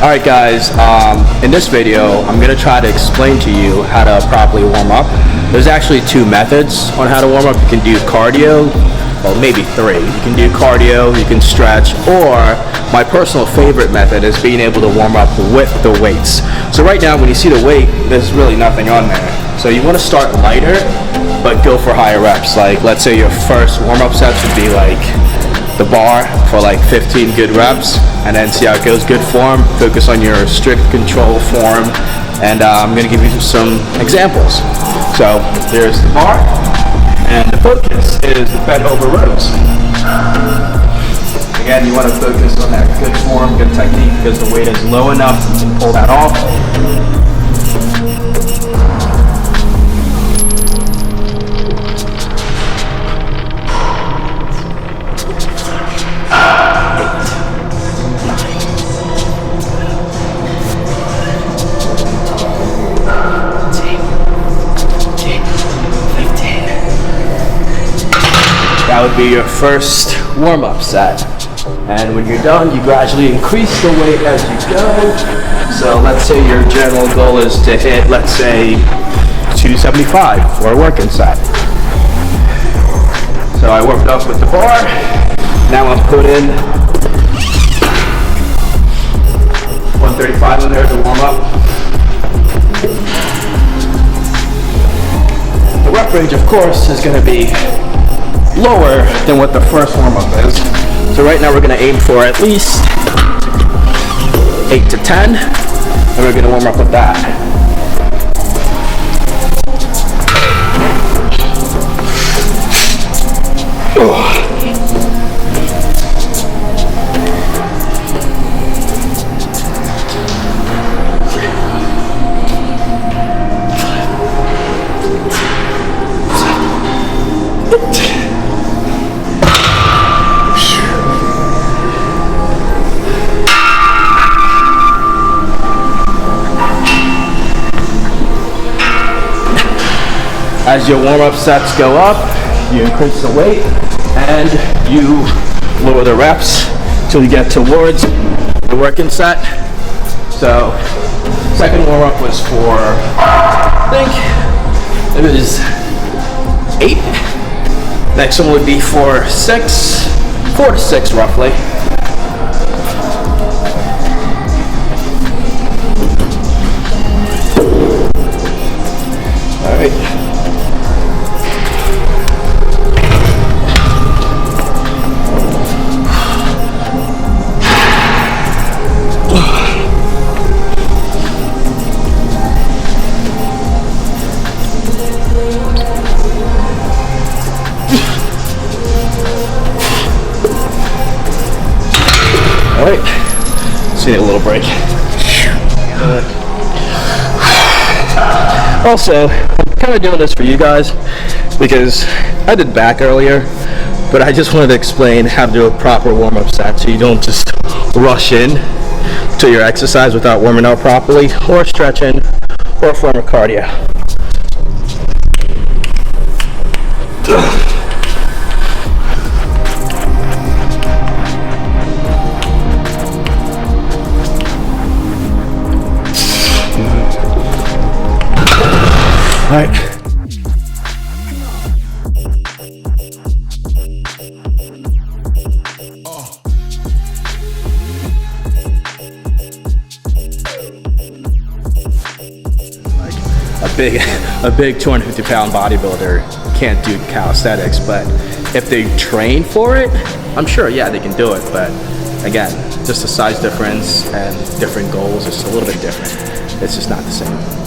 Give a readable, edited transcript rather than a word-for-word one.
Alright guys, in this video I'm going to try to explain to you how to properly warm up. There's actually two methods on how to warm up. You can do cardio, well maybe three. You can do cardio, you can stretch, or my personal favorite method is being able to warm up with the weights. So right now when you see the weight, there's really nothing on there. So you want to start lighter, but go for higher reps. Like let's say your first warm-up sets would be like the bar for like 15 good reps, and then see how it goes. Good form, focus on your strict control form, and I'm going to give you some examples. So there's the bar, and the focus is the bent over rows. Again, you want to focus on that good form, good technique, because the weight is low enough you can pull that off. That would be your first warm-up set. And when you're done, you gradually increase the weight as you go. So let's say your general goal is to hit, let's say, 275 for a working set. So I warmed up with the bar. Now I'm putting 135 in there to warm up. The rep range, of course, is going to be lower than what the first warm-up is. So right now we're going to aim for at least 8 to 10, and we're going to warm up with that. As your warm-up sets go up, you increase the weight and you lower the reps till you get towards the working set. So, second warm-up was for, I think it was 8. Next one would be for 4 to 6 roughly. All right. Alright, let's need a little break. Also, I'm kind of doing this for you guys because I did back earlier, but I just wanted to explain how to do a proper warm-up set so you don't just rush in to your exercise without warming up properly, or stretching, or a form of cardio. All right. A big 250-pound bodybuilder can't do calisthenics, but if they train for it, I'm sure, yeah, they can do it. But again, just a size difference and different goals, it's a little bit different. It's just not the same.